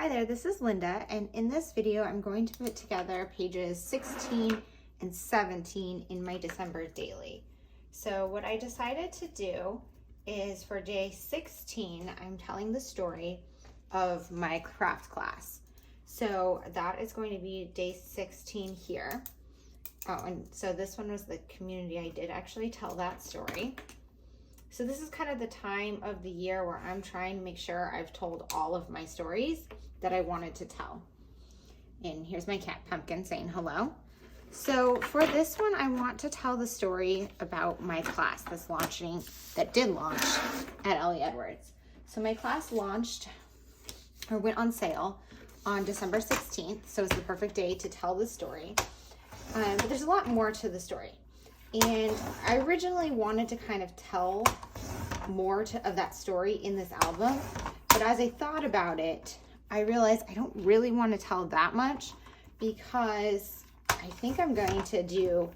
Hi there, this is Linda, and in this video I'm going to put together pages 16 and 17 in my December daily. So what I decided to do is for day 16, I'm telling the story of my craft class. So that is going to be day 16 here. Oh, and so this one was the community. I did actually tell that story. So this is kind of the time of the year where I'm trying to make sure I've told all of my stories that I wanted to tell. And here's my cat Pumpkin saying hello. So for this one, I want to tell the story about my class that did launch at Ellie Edwards. So my class launched or went on sale on December 16th. So it's the perfect day to tell the story. But there's a lot more to the story. And I originally wanted to kind of tell more of that story in this album, but as I thought about it, I realized I don't really want to tell that much because I think I'm going to do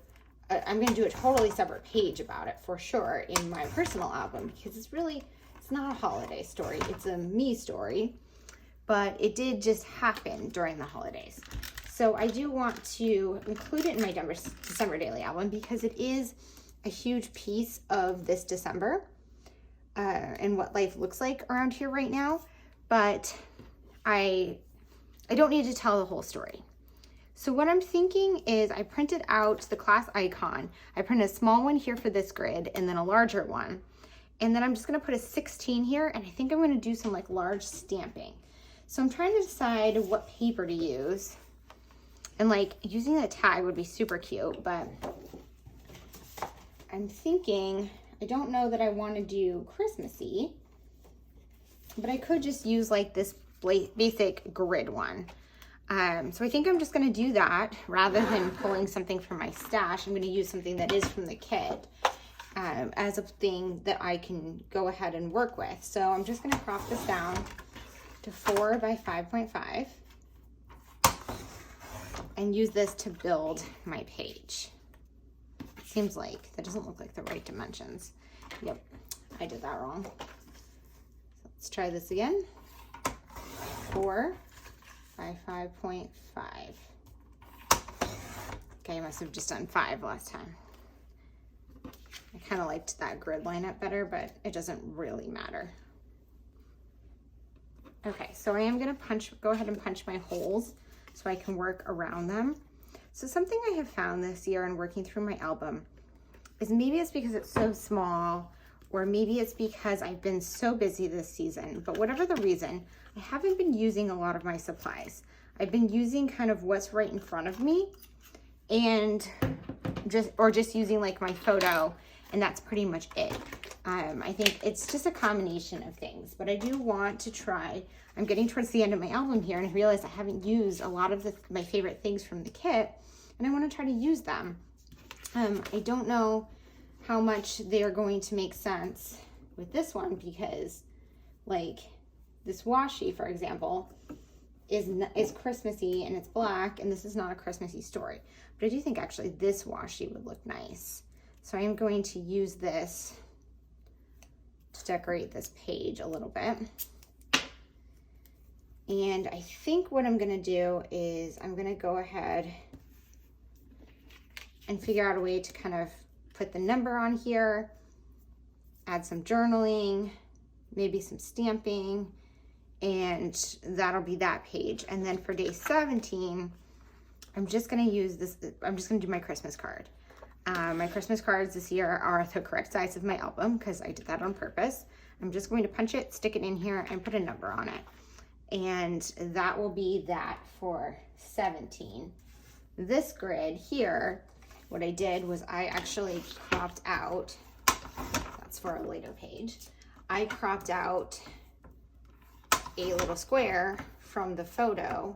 a totally separate page about it for sure in my personal album, because it's not a holiday story, it's a me story, but it did just happen during the holidays. So I do want to include it in my December daily album because it is a huge piece of this December and what life looks like around here right now. But I don't need to tell the whole story. So what I'm thinking is I printed out the class icon. I printed a small one here for this grid and then a larger one. And then I'm just gonna put a 16 here, and I think I'm gonna do some like large stamping. So I'm trying to decide what paper to use. And like using a tag would be super cute, but I'm thinking, I don't know that I want to do Christmassy, but I could just use like this basic grid one. So I think I'm just going to do that rather than pulling something from my stash. I'm going to use something that is from the kit as a thing that I can go ahead and work with. So I'm just going to crop this down to 4 by 5.5. and use this to build my page. Seems like that doesn't look like the right dimensions. Yep, I did that wrong. So let's try this again. 4 by 5.5. Okay, I must have just done 5 last time. I kind of liked that grid lineup better, but it doesn't really matter. Okay, so I am gonna go ahead and punch my holes so I can work around them. So something I have found this year in working through my album is maybe it's because it's so small, or maybe it's because I've been so busy this season, but whatever the reason, I haven't been using a lot of my supplies. I've been using kind of what's right in front of me and just using like my photo, and that's pretty much it. I think it's just a combination of things, but I do want to try. I'm getting towards the end of my album here, and I realize I haven't used a lot of my favorite things from the kit, and I want to try to use them. I don't know how much they are going to make sense with this one, because like this washi, for example, is Christmassy and it's black, and this is not a Christmassy story, but I do think actually this washi would look nice. So I am going to use this to decorate this page a little bit. And I think what I'm gonna do is I'm gonna go ahead and figure out a way to kind of put the number on here, add some journaling, maybe some stamping, and that'll be that page. And then for day 17, I'm just gonna use this, I'm just gonna do my Christmas card. My Christmas cards this year are the correct size of my album because I did that on purpose. I'm just going to punch it, stick it in here, and put a number on it. And that will be that for 17. This grid here, what I did was I actually cropped out, that's for a later page, I cropped out a little square from the photo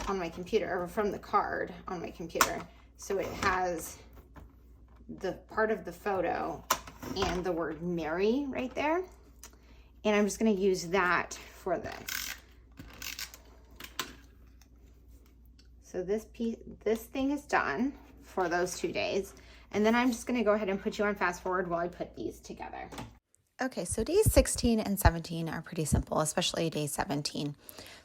on my computer, or from the card on my computer. So it has the part of the photo and the word Mary right there. And I'm just gonna use that for this. So this thing is done for those 2 days. And then I'm just gonna go ahead and put you on fast forward while I put these together. Okay, so days 16 and 17 are pretty simple, especially day 17.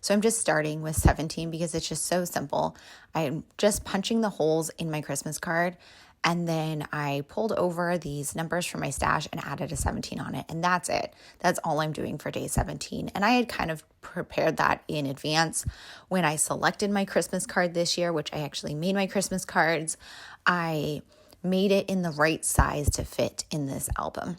So I'm just starting with 17 because it's just so simple. I'm just punching the holes in my Christmas card, and then I pulled over these numbers from my stash and added a 17 on it. And that's it. That's all I'm doing for day 17. And I had kind of prepared that in advance when I selected my Christmas card this year, which I actually made my Christmas cards. I made it in the right size to fit in this album.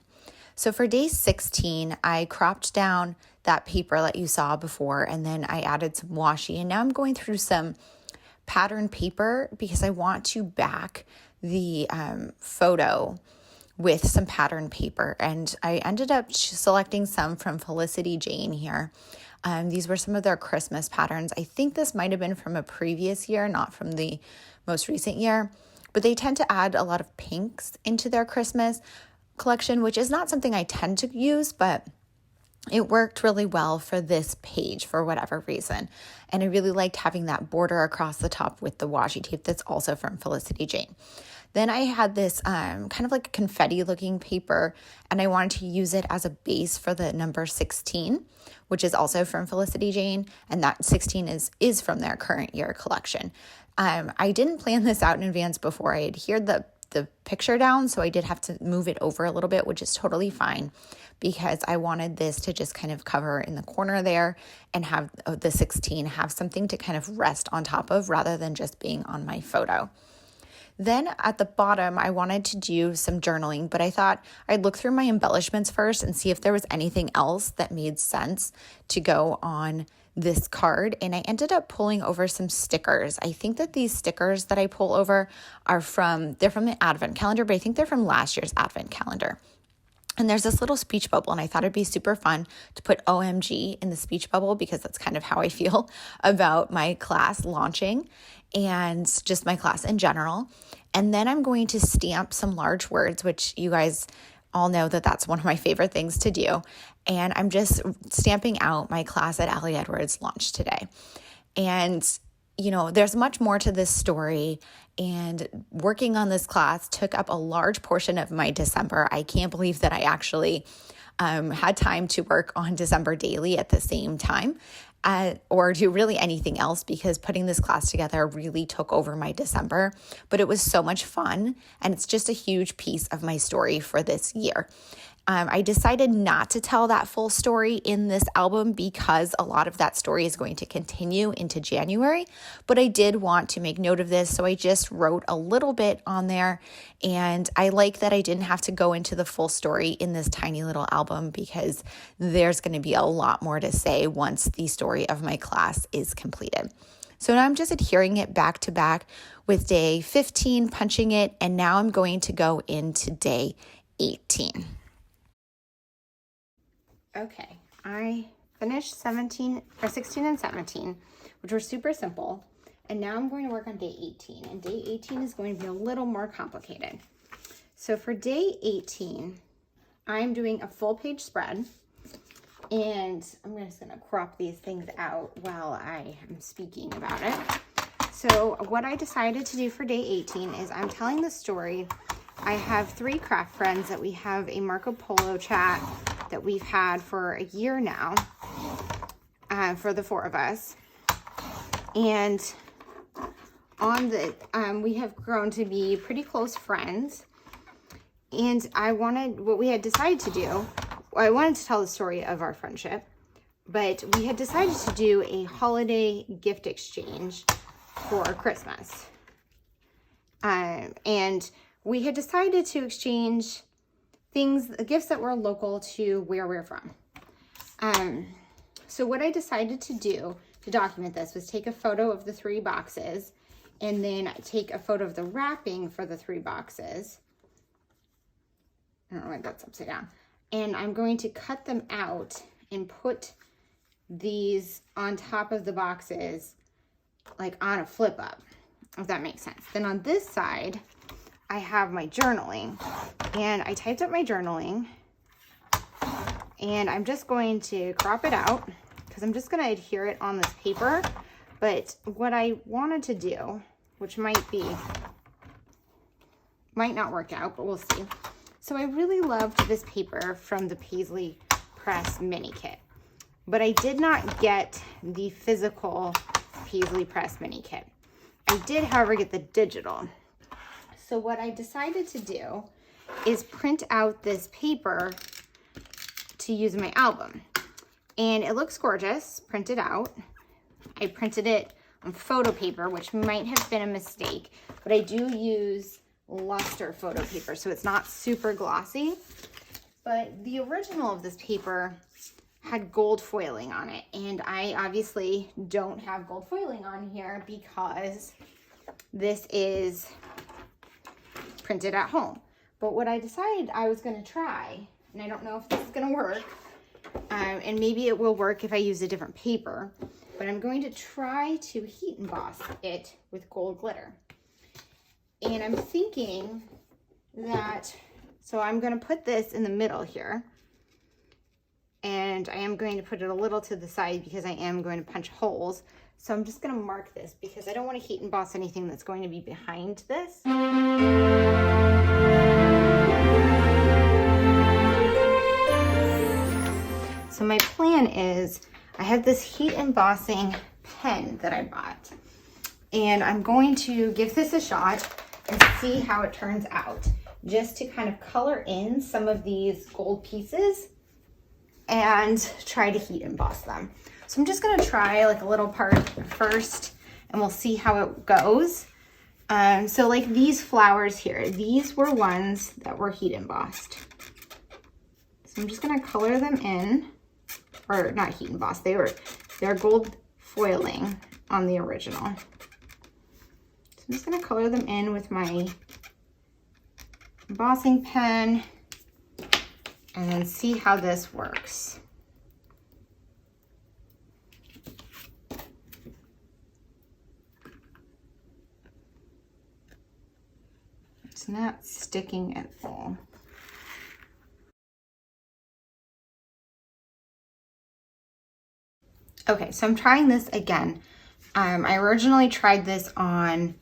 So for day 16, I cropped down that paper that you saw before, and then I added some washi. And now I'm going through some pattern paper because I want to back the photo with some pattern paper. And I ended up selecting some from Felicity here. These were some of their Christmas patterns. I think this might have been from a previous year, not from the most recent year. But they tend to add a lot of pinks into their Christmas collection, which is not something I tend to use, but it worked really well for this page for whatever reason. And I really liked having that border across the top with the washi tape that's also from Felicity. Then I had this kind of like a confetti looking paper, and I wanted to use it as a base for the number 16, which is also from Felicity, and that 16 is from their current year collection. I didn't plan this out in advance before I adhered the picture down, so I did have to move it over a little bit, which is totally fine because I wanted this to just kind of cover in the corner there and have the 16 have something to kind of rest on top of rather than just being on my photo. Then at the bottom, I wanted to do some journaling, but I thought I'd look through my embellishments first and see if there was anything else that made sense to go on this card. And I ended up pulling over some stickers. I think that these stickers that I pull over they're from the advent calendar, but I think they're from last year's advent calendar. And there's this little speech bubble, and I thought it'd be super fun to put OMG in the speech bubble because that's kind of how I feel about my class launching and just my class in general. And then I'm going to stamp some large words, which you guys all know that that's one of my favorite things to do. And I'm just stamping out my class at Allie Edwards launch today. And, you know, there's much more to this story. And working on this class took up a large portion of my December. I can't believe that I actually had time to work on December daily at the same time. Or do really anything else because putting this class together really took over my December. But it was so much fun, and it's just a huge piece of my story for this year. I decided not to tell that full story in this album because a lot of that story is going to continue into January, but I did want to make note of this, so I just wrote a little bit on there, and I like that I didn't have to go into the full story in this tiny little album because there's going to be a lot more to say once the story of my class is completed. So now I'm just adhering it back to back with day 15, punching it, and now I'm going to go into day 18. Okay, I finished 16 and 17, which were super simple. And now I'm going to work on day 18. And day 18 is going to be a little more complicated. So for day 18, I'm doing a full page spread. And I'm just going to crop these things out while I am speaking about it. So what I decided to do for day 18 is I'm telling the story. I have 3 craft friends that we have a Marco Polo chat that we've had for a year now, for the 4 of us. And on the, we have grown to be pretty close friends. And what we had decided to do, I wanted to tell the story of our friendship, but we had decided to do a holiday gift exchange for Christmas. And we had decided to exchange gifts that were local to where we're from. So what I decided to do to document this was take a photo of the 3 boxes and then take a photo of the wrapping for the 3 boxes. I don't know why that's upside down. And I'm going to cut them out and put these on top of the boxes, like on a flip up, if that makes sense. Then on this side, I have my journaling, and I typed up my journaling, and I'm just going to crop it out because I'm just going to adhere it on this paper. But what I wanted to do, which might not work out, but we'll see. So I really loved this paper from the Paislee Press mini kit, but I did not get the physical Paislee Press mini kit. I did, however, get the digital. So what I decided to do is print out this paper to use in my album. And it looks gorgeous, printed out. I printed it on photo paper, which might have been a mistake, but I do use luster photo paper, so it's not super glossy. But the original of this paper had gold foiling on it, and I obviously don't have gold foiling on here because this is printed at home. But what I decided I was going to try, and I don't know if this is going to work, and maybe it will work if I use a different paper, but I'm going to try to heat emboss it with gold glitter. And I'm thinking that, so I'm going to put this in the middle here, and I am going to put it a little to the side because I am going to punch holes. So I'm just going to mark this because I don't want to heat emboss anything that's going to be behind this. So my plan is, I have this heat embossing pen that I bought, and I'm going to give this a shot and see how it turns out, just to kind of color in some of these gold pieces and try to heat emboss them. So I'm just gonna try like a little part first, and we'll see how it goes. So like these flowers here, these were ones that were heat embossed. So I'm just gonna color them in, or not heat embossed, they're gold foiling on the original. So I'm just gonna color them in with my embossing pen and then see how this works. It's not sticking at all. Okay, so I'm trying this again. I originally tried this on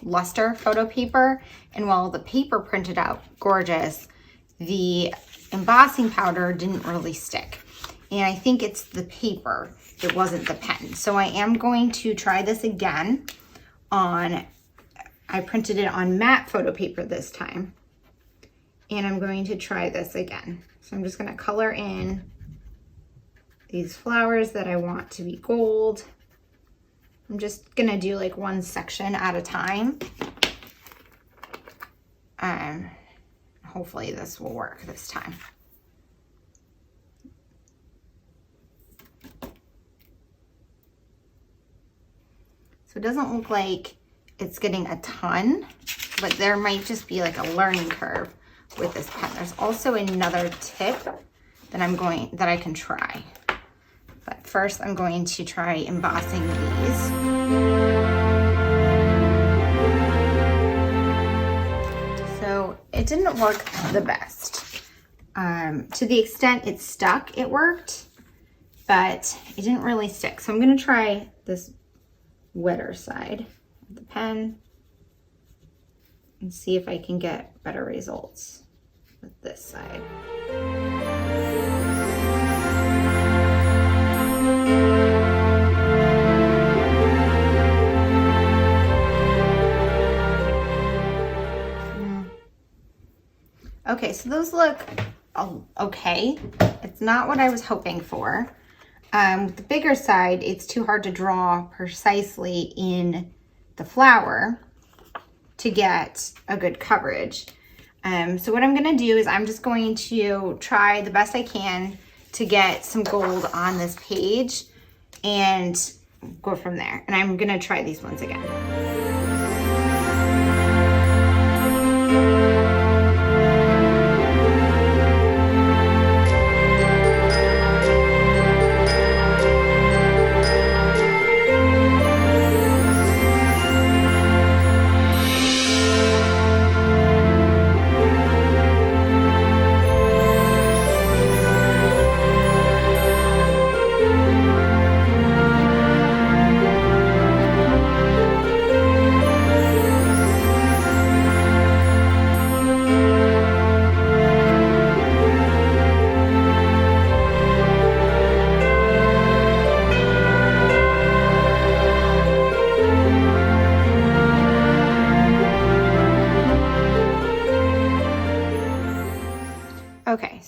luster photo paper, and while the paper printed out gorgeous, the embossing powder didn't really stick. And I think it's the paper, it wasn't the pen. So I am going to try this again on, I printed it on matte photo paper this time. And I'm going to try this again. So I'm just gonna color in these flowers that I want to be gold. I'm just gonna do like one section at a time. Hopefully this will work this time. So it doesn't look like it's getting a ton, but there might just be like a learning curve with this pen. There's also another tip that I can try. But first I'm going to try embossing these. So it didn't work the best. To the extent it stuck, it worked, but it didn't really stick. So I'm gonna try this wetter side of the pen and see if I can get better results with this side. Okay, so those look okay. It's not what I was hoping for. With the bigger side, it's too hard to draw precisely in the flower to get a good coverage. So what I'm gonna do is I'm just going to try the best I can to get some gold on this page and go from there. And I'm gonna try these ones again.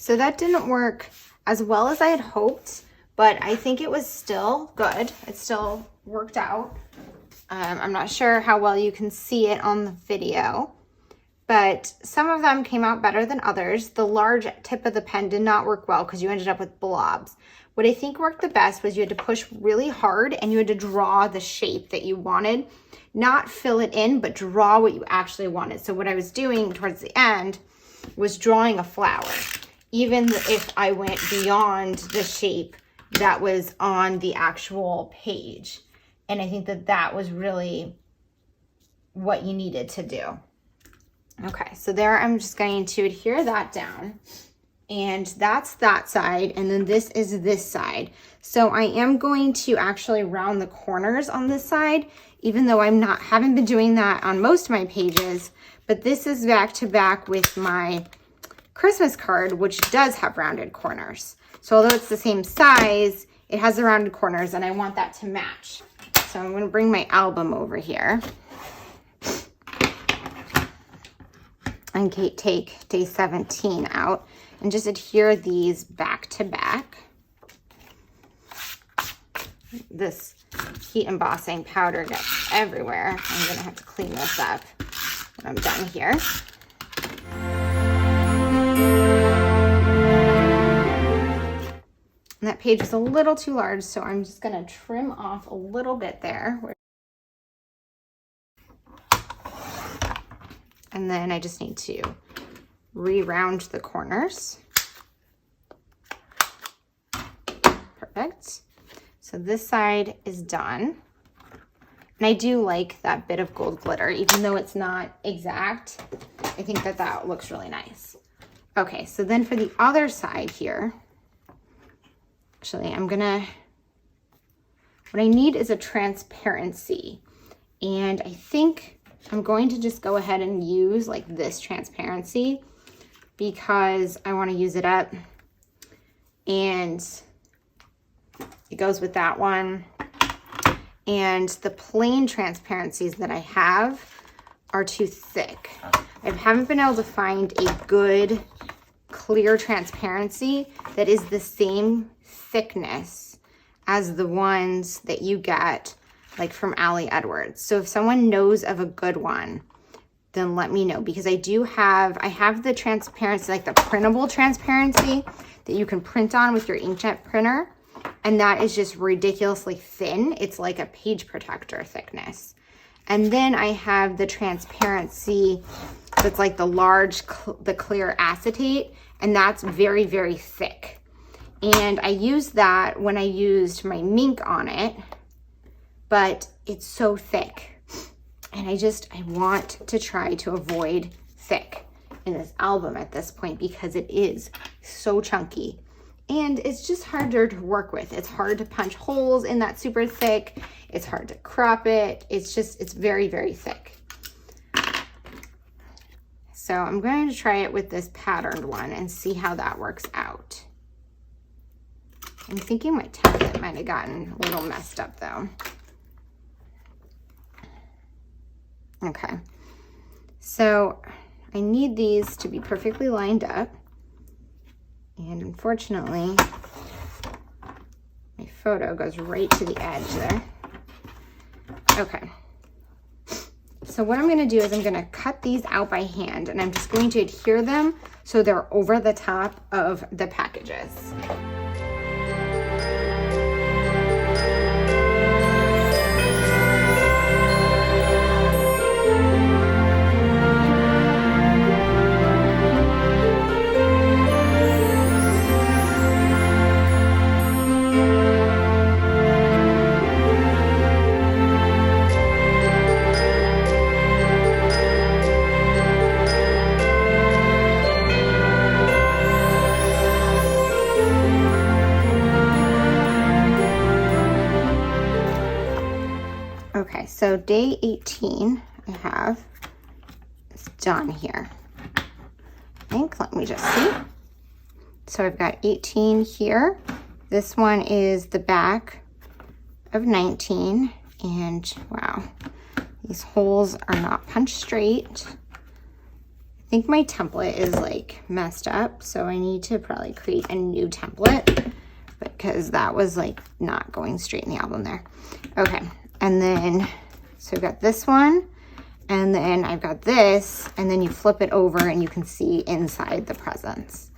So that didn't work as well as I had hoped, but I think it was still good. It still worked out. I'm not sure how well you can see it on the video, but some of them came out better than others. The large tip of the pen did not work well because you ended up with blobs. What I think worked the best was you had to push really hard and you had to draw the shape that you wanted. Not fill it in, but draw what you actually wanted. So what I was doing towards the end was drawing a flower, even if I went beyond the shape that was on the actual page. And I think that that was really what you needed to do. Okay, so there I'm just going to adhere that down. And that's that side, and then this is this side. So I am going to actually round the corners on this side, even though haven't been doing that on most of my pages, but this is back to back with my Christmas card, which does have rounded corners. So although it's the same size, it has the rounded corners, and I want that to match. So I'm gonna bring my album over here and take day 17 out and just adhere these back to back. This heat embossing powder gets everywhere. I'm gonna have to clean this up when I'm done here. And that page is a little too large, so I'm just gonna trim off a little bit there. And then I just need to re-round the corners. Perfect. So this side is done. And I do like that bit of gold glitter, even though it's not exact. I think that that looks really nice. Okay, so then for the other side here, actually what I need is a transparency. And I think I'm going to just go ahead and use like this transparency because I want to use it up, and it goes with that one. And the plain transparencies that I have are too thick. I haven't been able to find a good clear transparency that is the same thickness as the ones that you get like from Ali Edwards. So if someone knows of a good one, then let me know, because I have the transparency, like the printable transparency that you can print on with your inkjet printer. And that is just ridiculously thin. It's like a page protector thickness. And then I have the transparency that's like the clear acetate, and that's very, very thick. And I used that when I used my Mink on it, but it's so thick. And I want to try to avoid thick in this album at this point because it is so chunky. And it's just harder to work with. It's hard to punch holes in that super thick. It's hard to crop it. It's very, very thick. So I'm going to try it with this patterned one and see how that works out. I'm thinking my template might have gotten a little messed up though. Okay, so I need these to be perfectly lined up. And unfortunately, my photo goes right to the edge there. Okay. So what I'm gonna do is I'm gonna cut these out by hand, and I'm just going to adhere them so they're over the top of the packages. Okay, so day 18 I have is done here. I think, let me just see. So I've got 18 here. This one is the back of 19, and wow, these holes are not punched straight. I think my template is like messed up, so I need to probably create a new template because that was like not going straight in the album there. Okay, and then, so I've got this one, and then I've got this, and then you flip it over and you can see inside the presents.